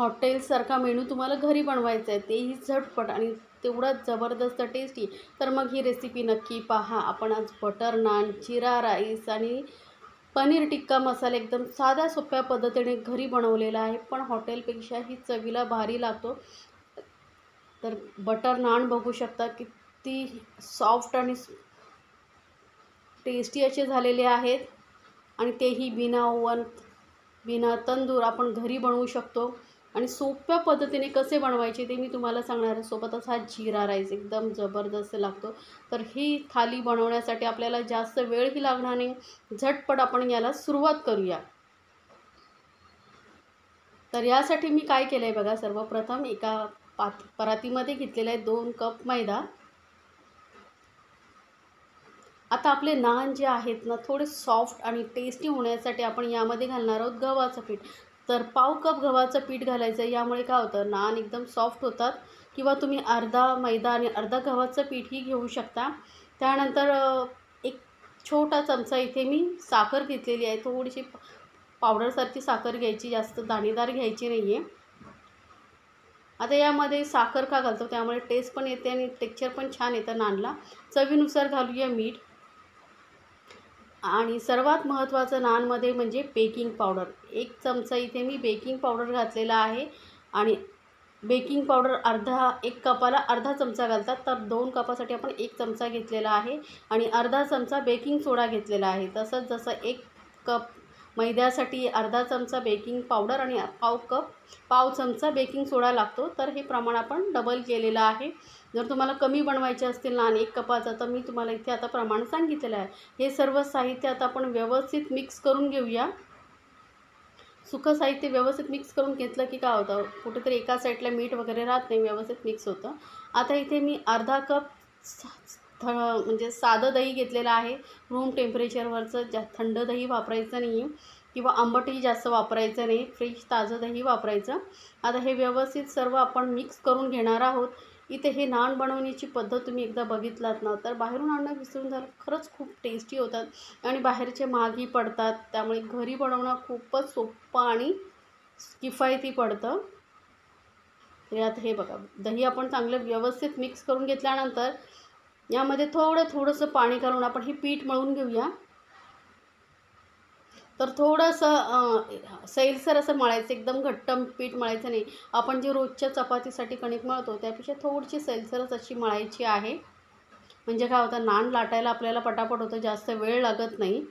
हॉटेलसारखा menu तुम्हाला घरी बनवायचा आहे, तेही झटपट आणि तेवढाच जबरदस्त टेस्टी, तर मग ही रेसिपी नक्की पहा. आपण आज बटर नान, जीरा राईस आणि पनीर टिक्का मसाला एकदम साध्या सोप्या पद्धतीने घरी बनवलेला आहे, पण हॉटेलपेक्षाही चवीला भारी लागतो. तर बटर नान बघू शकता किती सॉफ्ट आणि टेस्टी असे झालेले आहेत आणि तेही बिना ओव्हन, बिना तंदूर आपण घरी बनवू शकतो. आणि सोप्या पद्धतीने कसे बनवायचे ते मी तुम्हाला सांगणार आहे. सोबतच हा जीरा राईस एकदम जबरदस्त लागतो. तर ही थाली बनवण्यासाठी आपल्याला जास्त वेळही लागणार नाही, झटपट आपण याला सुरुवात करूया. तर यासाठी मी काय केलं आहे बघा, सर्वप्रथम एका परातीमध्ये घेतलेला आहे 2 कप मैदा. आता आपले नान जे आहेत ना, थोडे सॉफ्ट आणि टेस्टी होण्यासाठी आपण यामध्ये घालणार आहोत गव्हाचं पीठ. तर पाव कप गव्हाचं पीठ घालायचं. यामुळे काय होतं, नान एकदम सॉफ्ट होतात. किंवा तुम्ही अर्धा मैदा आणि अर्धा गव्हाचं पीठही घेऊ शकता. त्यानंतर एक छोटा चमचा इथे मी साखर घेतलेली आहे. थोडीशी पावडरसारखी साखर घ्यायची, जास्त दाणेदार घ्यायची नाही आहे. आता यामध्ये साखर का घालतो, त्यामुळे टेस्ट पण येते आणि टेक्स्चर पण छान येतं नानला. चवीनुसार घालूया मीठ. आणि सर्वात महत्त्वाचं नानमध्ये म्हणजे बेकिंग पावडर. 1 चमचा इथे मी बेकिंग पावडर घातलेला आहे. आणि बेकिंग पावडर एक कपाला अर्धा चमचा घालतात, तर 2 कपासाठी आपण 1 चमचा घेतलेला आहे. आणि अर्धा चमचा बेकिंग सोडा घेतलेला आहे. तसंच जसं 1 कप मैद्यासाठी अर्धा चमचा बेकिंग पावडर आणि पाव चमचा बेकिंग सोडा लागतो, तर हे प्रमाण आपण डबल केलेलं आहे. जर तुम्हाला कमी बनवायचे असतील नान 1 कपाचा, तर मी तुम्हाला इथे आता प्रमाण सांगितलेलं आहे. हे सर्व साहित्य आता आपण व्यवस्थित मिक्स करून घेऊया. सुकं साहित्य व्यवस्थित मिक्स करून घेतलं की काय होतं, कुठेतरी एका साईडला मीठ वगैरे राहत नाही, व्यवस्थित मिक्स होतं. आता इथे मी अर्धा कप म्हणजे साधं दही घेतलेलं आहे. रूम टेम्परेचरवरचं थंड दही वापरायचं नाही आहे किंवा आंबटही जास्त वापरायचं नाही, फ्रेश ताजं दही वापरायचं. आता हे व्यवस्थित सर्व आपण मिक्स करून घेणार आहोत. इथे हे नान बनवण्याची पद्धत तुम्ही एकदा बघितलात ना, तर बाहेरून आणणं विसरून झालं. खरंच खूप टेस्टी होतात आणि बाहेरचे महागही पडतात. त्यामुळे घरी बनवणं खूपच सोपं आणि किफायती पडतं. तर आता हे बघा, दही आपण चांगलं व्यवस्थित मिक्स करून घेतल्यानंतर यामध्ये थोडंसं पाणी घालून आपण हे पीठ मळून घेऊया. तर थोडंसं सैलसर असं मळायचं, एकदम घट्ट पीठ मळायचं नाही. आपण जे रोजच्या चपातीसाठी कणिक मळतो त्यापेक्षा थोडीशी सैलसरच अशी मळायची आहे. म्हणजे काय होतं, नान लाटायला आपल्याला पटापट होतं, जास्त वेळ लागत नाही.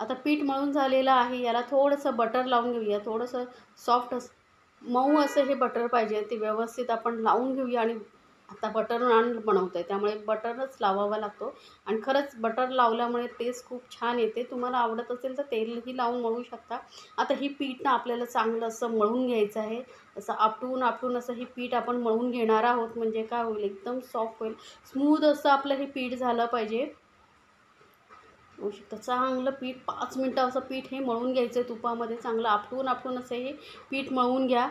आता पीठ मळून झालेलं आहे. याला थोडंसं बटर लावून घेऊया. थोडंसं सॉफ्ट मऊ असं हे बटर पाहिजे, ते व्यवस्थित आपण लावून घेऊया. आणि आता बटर नान बनवतो आहे, त्यामुळे बटरच लावावा लागतो. आणि खरंच बटर लावल्यामुळे टेस्ट खूप छान येते. तुम्हाला आवडत असेल तर तेलही लावून मळू शकता. आता ही पीठ ना आपल्याला चांगलं असं मळून घ्यायचं आहे. असं आपटून असं हे पीठ आपण मळून घेणार आहोत. म्हणजे काय होईल, एकदम सॉफ्ट होईल, स्मूथ असं आपलं हे पीठ झालं पाहिजे. होऊ शकतं चांगलं पीठ 5 मिनटं असं पीठ हे मळून घ्यायचं आहे तुपामध्ये. चांगलं आपटून असं हे पीठ मळून घ्या.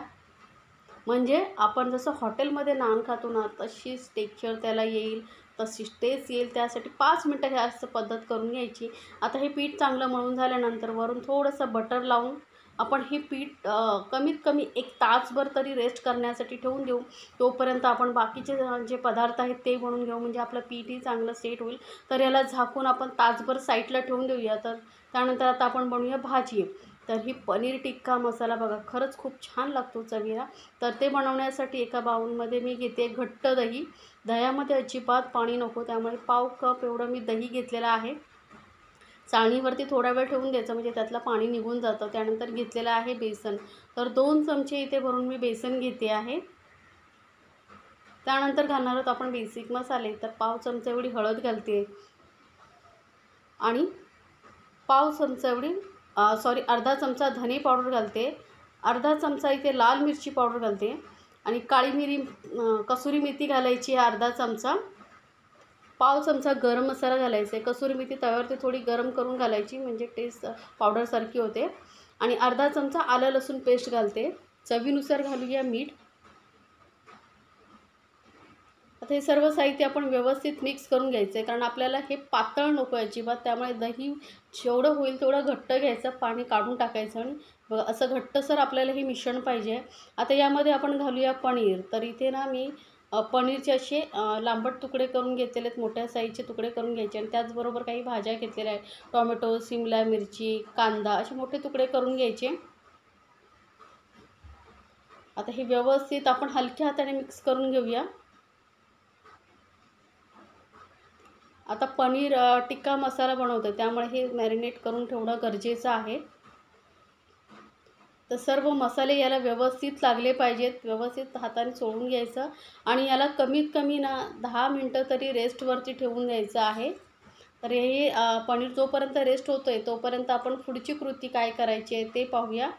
म्हणजे आपण जसं हॉटेलमध्ये नान खातो ना, तशीच टेक्स्चर त्याला येईल, तशीच टेस्ट येईल. त्यासाठी 5 मिनटं हे असं पद्धत करून घ्यायची. आता हे पीठ चांगलं मळून झाल्यानंतर वरून थोडंसं बटर लावून आपण हे पीठ कमीत कमी 1 तासभर तरी रेस्ट करण्यासाठी ठेवून देऊ. तोपर्यंत आपण बाकीचे जे पदार्थ आहेत ते बनवून घेऊ, म्हणजे आपलं पीठही चांगलं सेट होईल. तर याला झाकून आपण तासभर साईडला ठेवून देऊया. तर त्यानंतर आता आपण बनवूया भाजी. तर ही पनीर टिक्का मसाला बघा, खरंच खूप छान लागतो चवीला. तर ते बनवण्यासाठी एका बाउलमध्ये मी घेते घट्ट दही. दह्यामध्ये अजिबात पाणी नको, त्यामुळे पाव कप एवढं मी दही घेतलेलं आहे. चाळणीवरती थोडा वेळ ठेवून द्यायचं, म्हणजे त्यातलं पाणी निघून जातं. त्यानंतर घेतलेलं आहे बेसन. तर 2 चमचे इथे भरून मी बेसन घेते आहे. त्यानंतर घालणार आहोत आपण बेसिक मसाले. तर पाव चमचा एवढी हळद घालते आणि पाव चमचा एवढी अर्धा चमचा धने पावडर घालते. अर्धा चमचा इथे लाल मिरची पावडर घालते. आणि काळी मिरी कसुरी मेथी घालायची आहे अर्धा चमचा. पाव चमचा गरम मसाला घालायचा आहे. कसुरी मेथी तव्यावरती थोडी गरम करून घालायची, म्हणजे टेस्ट पावडरसारखी होते. आणि अर्धा चमचा आलं लसूण पेस्ट घालते. चवीनुसार घालूया मीठ. आता हे सर्व साहित्य आपण व्यवस्थित मिक्स करून घ्यायचं आहे, कारण आपल्याला हे पातळ नको आहे अजिबात. त्यामुळे दही जेवढं होईल तेवढं घट्ट घ्यायचं, पाणी काढून टाकायचं आणि बघा असं घट्टसर आपल्याला हे मिश्रण पाहिजे. आता यामध्ये आपण घालूया पनीर. तर इथे ना मी पनीरचे असे लांबट तुकडे करून घेतलेले आहेत, मोठ्या साईजचे तुकडे करून घ्यायचे आणि त्याचबरोबर काही भाज्या घेतलेल्या आहेत. टोमॅटो, शिमला मिरची, कांदा असे मोठे तुकडे करून घ्यायचे. आता हे व्यवस्थित आपण हलक्या हाताने मिक्स करून घेऊया. आता पनीर टिक्का मसाला बनवतो त्यामुळे हे मॅरिनेट करून ठेवणं गरजेचं आहे. तर सर्व मसाले याला व्यवस्थित लागले पाहिजेत, व्यवस्थित हाताने चोळून घ्यायचं आणि याला कमीत कमी ना 10 मिनटं तरी रेस्टवरती ठेवून द्यायचं आहे. तर हे पनीर जोपर्यंत रेस्ट होतो आहे तोपर्यंत आपण पुढची कृती काय करायची आहे ते पाहूया.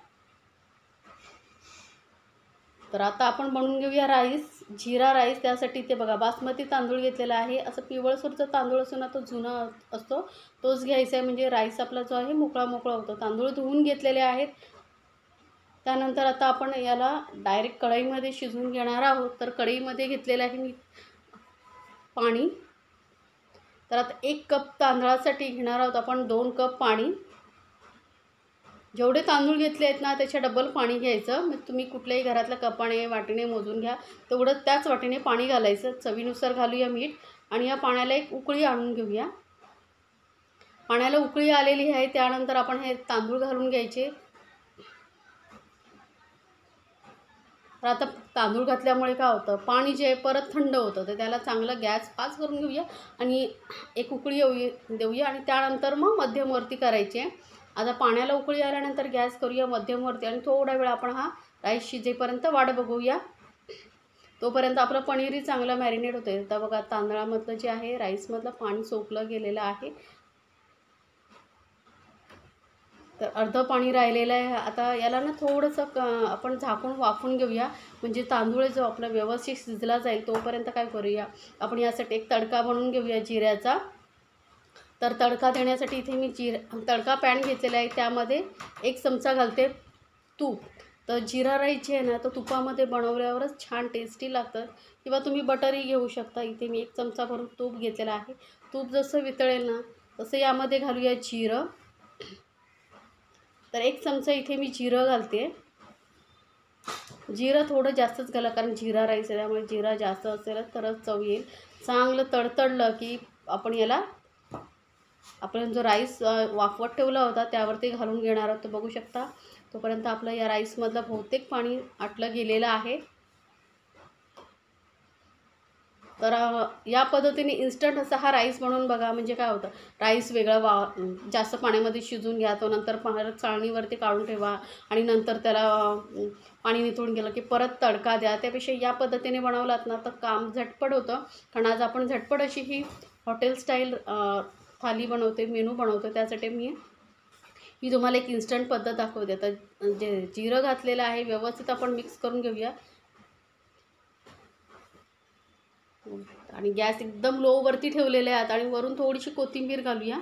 तर आता आपण बनवून घेऊया राईस, जीरा राईस. त्यासाठी ते बघा बासमती तांदूळ घेतलेला आहे. असं पिवळसरचा तांदूळ असतो ना, तो जुना असतो तोच घ्यायचा आहे, म्हणजे राईस आपला जो आहे मोकळा मोकळा होतो. तांदूळ धुवून घेतलेले आहेत. त्यानंतर आता आपण याला डायरेक्ट कढईमध्ये शिजवून घेणार आहोत. तर कढईमध्ये घेतलेलं आहे मी पाणी. तर आता 1 कप तांदळासाठी घेणार आहोत आपण 2 कप पाणी. जेवढे तांदूळ घेतले आहेत ना त्याच्या डबल पाणी घ्यायचं. मग तुम्ही कुठल्याही घरातल्या कपाने वाटीने मोजून घ्या, तेवढं त्याच वाटीने पाणी घालायचं. चवीनुसार घालूया मीठ आणि या पाण्याला एक उकळी आणून घेऊया. पाण्याला उकळी आलेली आहे, त्यानंतर आपण हे तांदूळ घालून घ्यायचे. तर आता तांदूळ घातल्यामुळे काय होतं, पाणी जे आहे परत थंड होतं. तर त्याला चांगलं गॅस फास्ट करून घेऊया आणि एक उकळी देऊया आणि त्यानंतर मग मध्यमवरती करायचे. आता पाण्याला उकळी आल्यानंतर गॅस करूया मध्यमवरती आणि थोडा वेळ आपण हा राईस शिजेपर्यंत वाट बघूया. तोपर्यंत आपलं पनीरही चांगलं मॅरिनेट होतं आहे. तर बघा तांदळामधलं जे आहे राईसमधलं पाणी सोकलं गेलेलं आहे. तर अर्धं पाणी राहिलेलं आहे. आता याला ना थोडंसं आपण झाकून वाफवून घेऊया, म्हणजे तांदूळ जो आपला व्यवस्थित शिजला जाईल. तोपर्यंत काय करूया, आपण यासाठी एक तडका बनवून घेऊया जिऱ्याचा. तर तडका देण्यासाठी इथे मी तडका पॅन घेतलेला आहे. त्यामध्ये 1 चमचा घालते तूप. तर जिरा राईस जे आहे ना तो तुपामध्ये बनवल्यावरच छान टेस्टी लागतं, किंवा तुम्ही बटरही घेऊ शकता. इथे मी 1 चमचा भरून तूप घेतलेलं आहे. तूप जसं वितळेल ना तसं यामध्ये घालूया जिरं. तर 1 चमचा इथे मी जिरं घालते. जिरं थोडं जास्तच घाला, कारण जिरा राईस आहे त्यामुळे जिरा जास्त असेल तरच चव येईल. चांगलं तडतडलं की आपण याला आपण जो राईस वाफवत ठेवला होता त्यावरती घालून घेणार आहोत. तर बघू शकता तोपर्यंत आपलं या राईसमधलं बहुतेक पाणी आटलं गेलेलं आहे. तर या पद्धतीने इन्स्टंट असा हा राईस बनवून बघा. म्हणजे काय होतं, राईस वेगळा जास्त पाण्यामध्ये शिजून घ्या, तो नंतर परत चाळणीवरती काढून ठेवा आणि नंतर त्याला पाणी निथळून गेलं की परत तडका द्या. त्यापेक्षा या पद्धतीने बनवलात ना तर काम झटपट होतं. कारण आज आपण झटपट अशी ही हॉटेल स्टाईल थाली बनवते, मेनू बनवतो. त्यासाठी मी तुम्हाला एक इन्स्टंट पद्धत दाखवते. तर जे जिरं घातलेलं आहे व्यवस्थित आपण मिक्स करून घेऊया आणि गॅस एकदम लोवरती ठेवलेले आहेत आणि वरून थोडीशी कोथिंबीर घालूया.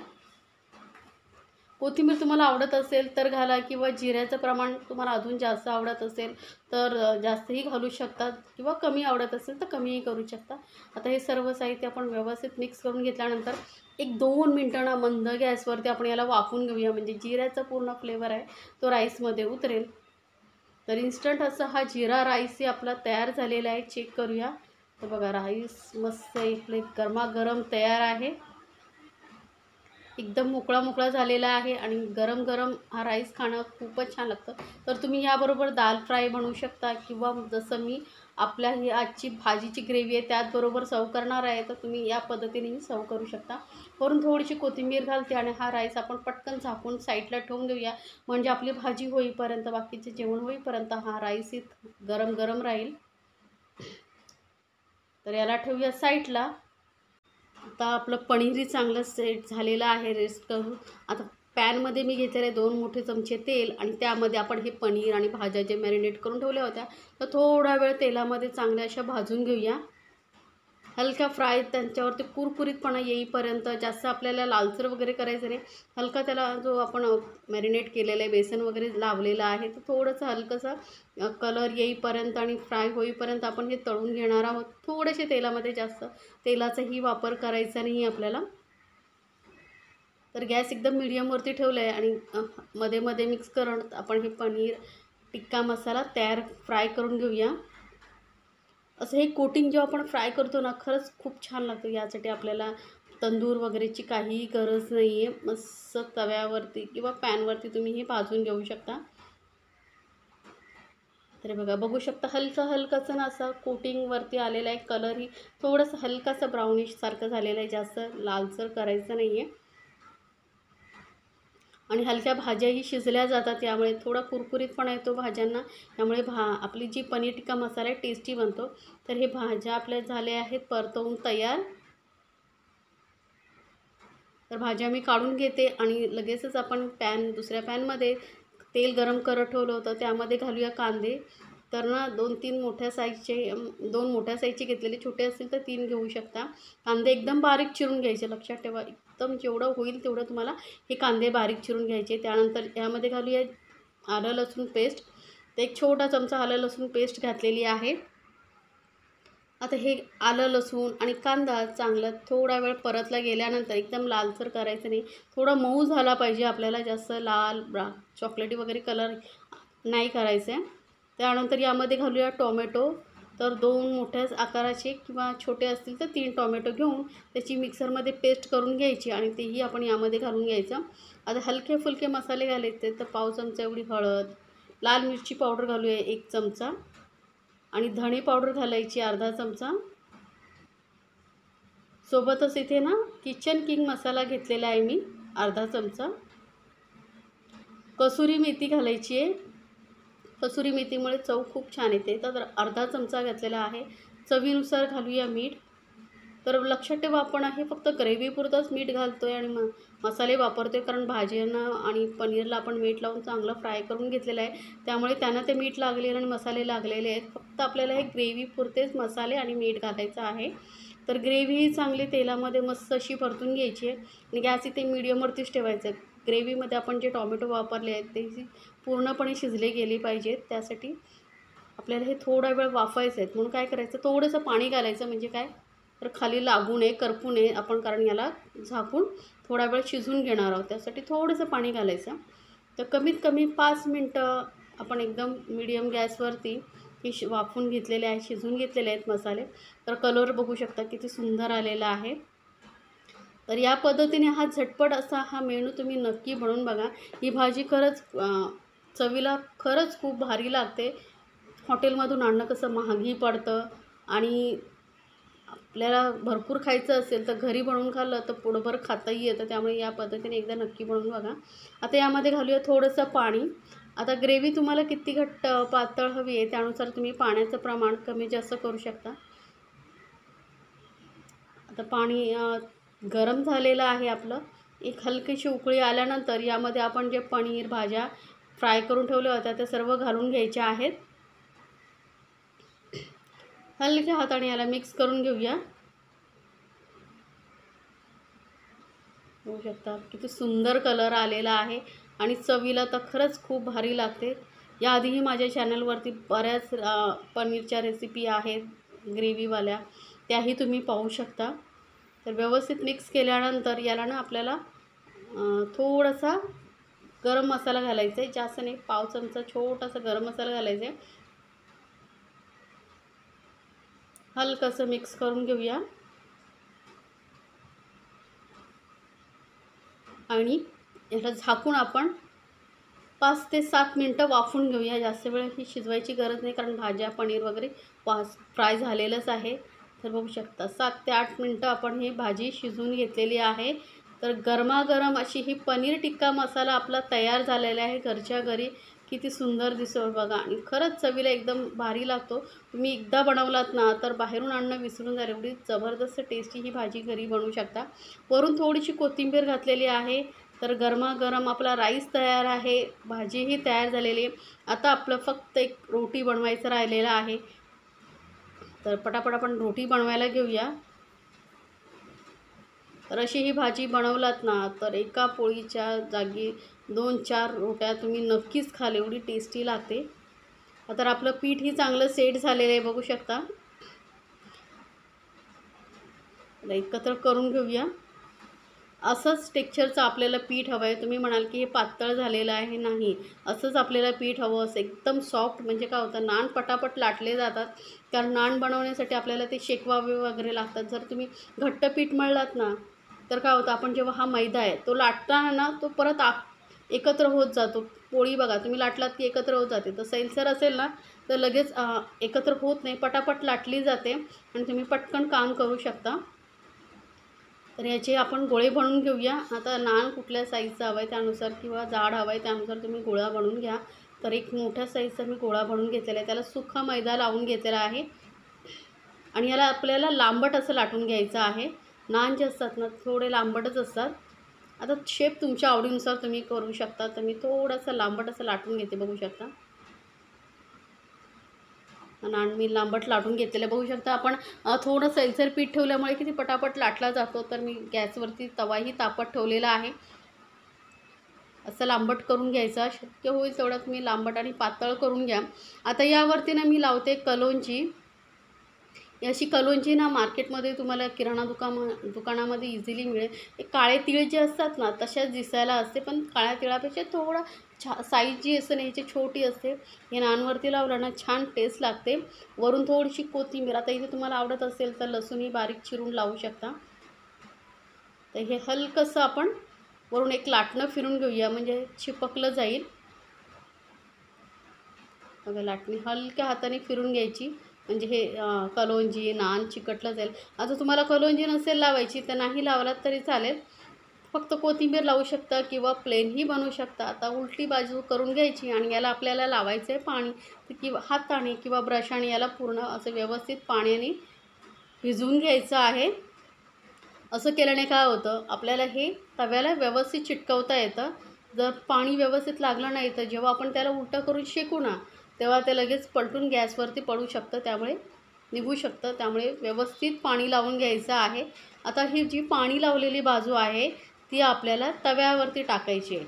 कोथिंबीर तुम्हाला आवडत असेल तर घाला, किंवा जिऱ्याचं प्रमाण तुम्हाला अजून जास्त आवडत असेल तर जास्तही घालू शकता, किंवा कमी आवडत असेल तर कमीही करू शकता. आता हे सर्व साहित्य आपण व्यवस्थित मिक्स करून घेतल्यानंतर 1-2 मिनटं ना मंद गॅसवरती आपण याला वाफवून घेऊया, म्हणजे जिऱ्याचा पूर्ण फ्लेवर आहे तो राईसमध्ये उतरेल. तर इन्स्टंट असा हा जिरा राईसही आपला तयार झालेला आहे. चेक करूया. तर बघा राईस मस्त इकडे गरमागरम तयार आहे. एकदम मोकळा मोकळा झालेला आहे आणि गरम गरम हा राईस खाणं खूपच छान लागतं. तर तुम्ही याबरोबर दाल फ्राय बनवू शकता, किंवा जसं मी आपल्या ही आजची भाजीची ग्रेव्ही आहे त्याचबरोबर सर्व करणार आहे, तर तुम्ही या पद्धतीनेही सर्व करू शकता. वरून थोडीशी कोथिंबीर घालते आणि हा राईस आपण पटकन झाकून साईडला ठेवून देऊया, म्हणजे आपली भाजी होईपर्यंत, बाकीचे जेवण होईपर्यंत हा राईस गरम गरम राहील. तर याला ठेवूया साईडला. आता आपलं पनीरही चांगलं सेट झालेलं आहे रेस्ट करून. आता पॅनमध्ये मी घेतलेले आहे 2 मोठे चमचे तेल आणि त्यामध्ये आपण हे पनीर आणि भाज्या जे मॅरिनेट करून ठेवल्या होत्या तर थोडा वेळ तेलामध्ये चांगल्या अशा भाजून घेऊया. हलका फ्राय, त्यांच्यावरती कुरकुरीतपणा येईपर्यंत. जास्त आपल्याला लालसर वगैरे करायचं नाही. हलका त्याला जो आपण मॅरिनेट केलेलं आहे, बेसन वगैरे लावलेलं आहे, तर थोडंसं हलकंसं कलर येईपर्यंत आणि फ्राय होईपर्यंत आपण हे तळून घेणार आहोत. थोडेसे तेलामध्ये, जास्त तेलाचाही वापर करायचा नाही आपल्याला. तर गॅस एकदम मीडियमवरती ठेवलं आहे आणि मध्ये मध्ये मिक्स करत आपण हे पनीर टिक्का मसाला फ्राय करून घेऊया. असं हे कोटिंग जेव्हा आपण फ्राय करतो ना, खरंच खूप छान लागतं. यासाठी आपल्याला तंदूर वगैरेची काहीही गरज नाही आहे. मस्त तव्यावरती किंवा पॅनवरती तुम्ही हे भाजून घेऊ शकता. तर बघा, बघू शकता हलकाचं ना असं कोटिंगवरती आलेलं आहे. कलरही थोडंसं हलकासा ब्राउनिश सारखं झालेलं आहे, जास्त लालसर करायचं नाही आहे. आणि हलक्या भाज्याही शिजल्या जातात, यामुळे थोडा कुरकुरीतपणा येतो भाज्यांना. त्यामुळे आपली जी पनीर टिक्का मसाला आहे टेस्टी बनतो. तर हे भाज्या आपल्या झाल्या आहेत परतवून तयार. तर भाज्या मी काढून घेते आणि लगेचच आपण दुसऱ्या पॅनमध्ये तेल गरम करत ठेवलं होतं, त्यामध्ये घालूया कांदे. तर ना 2 मोठ्या साईजचे घेतलेले, छोटे असतील तर 3 घेऊ शकता. कांदे एकदम बारीक चिरून घ्यायचे, लक्षात ठेवा. एकदम जेवढं होईल तेवढं तुम्हाला हे कांदे बारीक चिरून घ्यायचे. त्यानंतर यामध्ये घालूया आलं लसूण पेस्ट. तर एक छोटा चमचा आलं लसूण पेस्ट घातलेली आहे. आता हे आलं लसूण आणि कांदा चांगला थोडा वेळ परतला गेल्यानंतर, एकदम लालसर करायचं नाही, थोडा मऊ झाला पाहिजे आपल्याला, जास्त लाल चॉकलेटी वगैरे कलर नाही करायचं आहे. त्यानंतर यामध्ये घालूया टोमॅटो. तर 2 मोठ्या आकाराचे किंवा छोटे असतील तर 3 टोमॅटो घेऊन त्याची मिक्सरमध्ये पेस्ट करून घ्यायची आणि तेही आपण यामध्ये घालून घ्यायचं. आता हलके फुलके मसाले घालायचे. तर पाव चमचा एवढी हळद, लाल मिरची पावडर घालूया 1 चमचा आणि धणे पावडर घालायची अर्धा चमचा. सोबतच इथे ना किचन किंग मसाला घेतलेला आहे मी अर्धा चमचा. कसुरी मेथी घालायची आहे. कसुरी मेथीमुळे चव खूप छान येते. तर अर्धा चमचा घातलेला आहे. चवीनुसार घालूया मीठ. तर लक्षात ठेवा, आपण हे फक्त ग्रेव्हीपुरतंच मीठ घालतो आहे आणि मसाले वापरतो आहे, कारण भाज्यांना आणि पनीरला आपण मीठ लावून चांगलं फ्राय करून घेतलेलं आहे. त्यामुळे त्यांना ते मीठ लागलेलं आणि मसाले लागलेले आहेत. फक्त आपल्याला हे ग्रेव्हीपुरतेच मसाले आणि मीठ घालायचं आहे. तर ग्रेव्ही चांगली तेलामध्ये मस्त अशी परतून घ्यायची आहे आणि गॅस इथे मीडियमवरतीच ठेवायचं आहे. ग्रेव्हीमध्ये आपण जे टोमॅटो वापरले आहेत ते पूर्णपणे शिजले गेले पाहिजेत. त्यासाठी आपल्याला हे थोडा वेळ वाफायचं आहे. म्हणून काय करायचं, थोडंसं पाणी घालायचं. म्हणजे काय, तर खाली लागू नये, करपू नये आपण, कारण याला झाकून थोडा वेळ शिजवून घेणार आहोत. त्यासाठी थोडंसं पाणी घालायचं. तर कमीत कमी 5 मिनटं आपण एकदम मीडियम गॅसवरती वाफवून घेतलेले आहे, शिजवून घेतलेले आहेत मसाले. तर कलर बघू शकता किती सुंदर आलेला आहे. तर या पद्धतीने हा झटपट असा हा मेनू तुम्ही नक्की बनवून बघा. ही भाजी खरंच चवीला खरंच खूप भारी लागते. हॉटेलमधून आणणं कसं महागही पडतं आणि आपल्याला भरपूर खायचं असेल तर घरी बनवून खाल्लं तर पोटभर खाताही येतं. त्यामुळे या पद्धतीने एकदा नक्की बनवून बघा. आता यामध्ये घालूया थोडंसं पाणी. आता ग्रेव्ही तुम्हाला किती घट्ट पातळ हवी आहे त्यानुसार तुम्ही पाण्याचं प्रमाण कमी जास्त करू शकता. आता पाणी गरम झालेलं आहे आपलं. एक हलकीशी उकळी आल्यानंतर यामध्ये आपण जे पनीर भाज्या फ्राय करून ठेवल्या होत्या त्या सर्व घालून घ्यायच्या आहेत. हलक्या हाताने याला मिक्स करून घेऊया. बघू शकता किती सुंदर कलर आलेला आहे आणि चवीला तर खरंच खूप भारी लागते. याआधीही माझ्या चॅनलवरती बऱ्याच पनीरच्या रेसिपी आहेत ग्रेव्हीवाल्या, त्याही तुम्ही पाहू शकता. तर व्यवस्थित मिक्स केल्यानंतर याला ना आपल्याला थोडासा गरम मसाला घालायचा आहे. जास्त नाही, पाव चमचा छोटासा गरम मसाला घालायचा आहे. हलकंसं मिक्स करून घेऊया आणि याला झाकून आपण 5 ते 7 मिनटं वाफवून घेऊया. जास्त वेळ ही शिजवायची गरज नाही, कारण भाज्या पनीर वगैरे फ्राय झालेलंच आहे. तर बघू शकता 7 ते 8 मिनटं आपण ही भाजी शिजवून घेतलेली आहे. तर गरमागरम अशी ही पनीर टिक्का मसाला आपला तयार झालेला आहे घरच्या घरी. किती सुंदर दिसतो बघा आणि खरंच चवीला एकदम भारी लागतो. तुम्ही एकदा बनवलात ना तर बाहेरून आणणं विसरून जाल. एवढी जबरदस्त टेस्टी ही भाजी घरी बनवू शकता. वरून थोडीशी कोथिंबीर घातलेली आहे. तर गरमागरम आपला राईस तयार आहे, भाजीही तयार झालेली आहे. आता आपलं फक्त एक रोटी बनवायचं राहिलेलं आहे. तर पटापट आपण रोटी बनवायला घेऊया. तर अशी ही भाजी बनवलात ना तर एका पोळीच्या जागी 2-4 रोट्या तुम्ही नक्कीच खाल, एवढी टेस्टी लागते. तर आपलं पीठही चांगलं सेट झालेलं आहे, बघू शकता. एकत्र करून घेऊया. असंच टेक्स्चरचं आपल्याला पीठ हवं आहे. तुम्ही म्हणाल की हे पातळ झालेलं आहे, नाही, असंच आपल्याला पीठ हवं असं एकदम सॉफ्ट. म्हणजे काय होतं, नान पटापट लाटले जातात. कारण नान बनवण्यासाठी आपल्याला ते शेकवावे वगैरे लागतात. जर तुम्ही घट्ट पीठ मळलात ना, तर काय होतं, आपण जेव्हा हा मैदा आहे तो लाटताना ना तो परत एकत्र होत जातो. पोळी बघा तुम्ही लाटलात की एकत्र होत जाते. तर सैलसर असेल ना तर लगेच एकत्र होत नाही, पटापट लाटली जाते आणि तुम्ही पटकन काम करू शकता. तर याचे आपण गोळे बनवून घेऊया. आता नान कुठल्या साईजचा हवा आहे त्यानुसार किंवा जाड हवा आहे त्यानुसार तुम्ही गोळा बनवून घ्या. तर एक मोठ्या साईजचा मी गोळा बनवून घेतलेला आहे. त्याला सुका मैदा लावून घेतलेला आहे आणि याला आपल्याला लांबट असं लाटून घ्यायचं आहे. नान जे असतात ना थोडे लांबटच असतात. आता शेप तुमच्या आवडीनुसार तुम्ही करू शकता. तर मी थोडंसं लांबट असं लाटून घेते, बघू शकता. नान मी लांबट लाटून घेतलेलं बघू शकता आपण. थोडं सैलसर पीठ ठेवल्यामुळे किती पटापट लाटला जातो. तर मी गॅसवरती तवाही तापत ठेवलेला आहे. असं लांबट करून घ्यायचा, शक्य होईल तेवढं तुम्ही लांबट आणि पातळ करून घ्या. आता यावरती ना मी लावते कलोंजी. अशी कलोंजी ना मार्केटमध्ये तुम्हाला किराणा दुकानामध्ये इझिली मिळेल. हे काळे तीळ जे असतात ना तशाच दिसायला असते, पण काळ्या तिळापेक्षा थोडं साईज जी असते ना याची छोटी असते. हे नानवरती लावलं ना छान टेस्ट लागते. वरून थोडीशी कोथिंबीर, आता इथे तुम्हाला आवडत असेल तर लसूणही बारीक चिरून लावू शकता. तर हे हलकंसं आपण वरून एक लाटणं फिरून घेऊया, म्हणजे चिपकलं जाईल. बघा, लाटणी हलक्या हाताने फिरून घ्यायची, म्हणजे हे कलोंजी नान चिकटलं जाईल. आता तुम्हाला कलोंजी नसेल लावायची तर नाही लावलात तरी चालेल, फक्त कोथिंबीर लावू शकता किंवा प्लेनही बनवू शकता. आता उलटी बाजू करून घ्यायची आणि याला आपल्याला लावायचं आहे पाणी, किंवा हाताने किंवा ब्रशाने याला पूर्ण असं व्यवस्थित पाण्याने भिजवून घ्यायचं आहे. असं केल्याने काय होतं, आपल्याला हे तव्याला व्यवस्थित चिटकवता येतं. जर पाणी व्यवस्थित लागलं नाही तर जेव्हा आपण त्याला उलटं करून शेकू ना तेव्हा ते लगेच पलटून गॅसवरती पडू शकतं, त्यामुळे निघू शकतं. त्यामुळे व्यवस्थित पाणी लावून घ्यायचं आहे. आता ही जी पाणी लावलेली बाजू आहे ती आपल्याला तव्यावरती टाकायची आहे.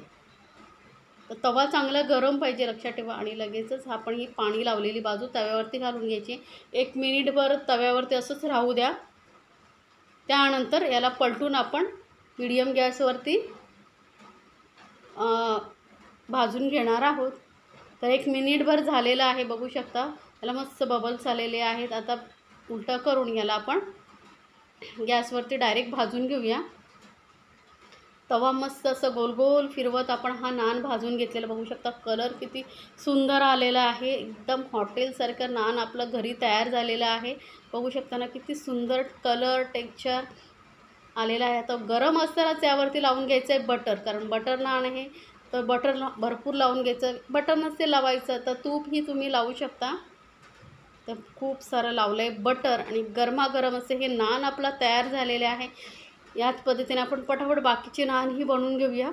तर तवा चांगला गरम पाहिजे, लक्षात ठेवा. आणि लगेचच आपण ही पाणी लावलेली बाजू तव्यावरती घालून घ्यायची. 1 मिनिटभर तव्यावरती असंच राहू द्या. त्यानंतर याला पलटून आपण मीडियम गॅसवरती भाजून घेणार आहोत. तर 1 मिनिटभर झालेलं आहे, बघू शकता. याला मस्त बबल्स आलेले आहेत. आता उलटं करून याला आपण गॅसवरती डायरेक्ट भाजून घेऊया. तवा मस्त असं गोल गोल फिरवत आपण हा नान भाजून घेतलेला बघू शकता. कलर किती सुंदर आलेला आहे, एकदम हॉटेलसारखं नान आपलं घरी तयार झालेलं आहे. बघू शकता ना किती सुंदर कलर टेक्स्चर आलेला आहे. आता गरम असतानाच यावरती लावून घ्यायचं आहे बटर, कारण बटर नान आहे तर बटर भरपूर लावून घ्यायचं. बटर नसेल लावायचं तर तूपही तुम्ही लावू शकता. तर खूप सारं लावलं आहे बटर आणि गरमागरम असे हे नान आपला तयार झालेले आहे. याच पद्धतीने आपण पटापट बाकीचे नानही बनवून घेऊया.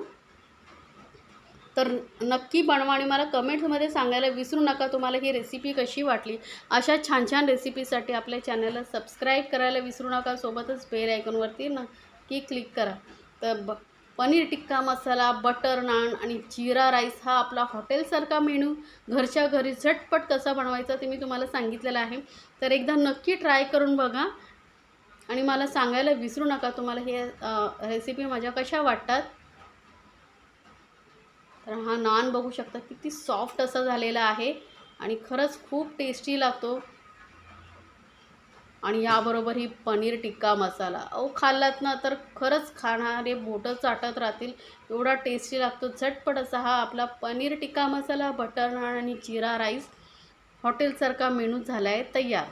तर नक्की बनवा आणि मला कमेंट्समध्ये सांगायला विसरू नका तुम्हाला ही रेसिपी कशी वाटली. अशा छान छान रेसिपीसाठी आपल्या चॅनलला सबस्क्राईब करायला विसरू नका. सोबतच बेल आयकॉनवरती नक्की क्लिक करा. तर पनीर टिक्का मसाला, बटर नान आणि जीरा राईस हा आपला हॉटेलसारखा मेनू घरच्या घरी झटपट कसा बनवायचा ते मी तुम्हाला सांगितलेलं आहे. तर एकदा नक्की ट्राय करून बघा आणि मला सांगायला विसरू नका तुम्हाला हे रेसिपी माझ्या कशा वाटतात. तर हा नान बघू शकता किती सॉफ्ट असा झालेला आहे आणि खरंच खूप टेस्टी लागतो. आणि याबरोबर ही पनीर टिक्का मसाला, खाल्लात ना तर खरंच खाणारे बोटं चाटत राहतील, एवढा टेस्टी लागतो. झटपट असा हा आपला पनीर टिक्का मसाला, बटर नान आणि जीरा राईस हॉटेलसारखा मेनू झाला आहे तयार.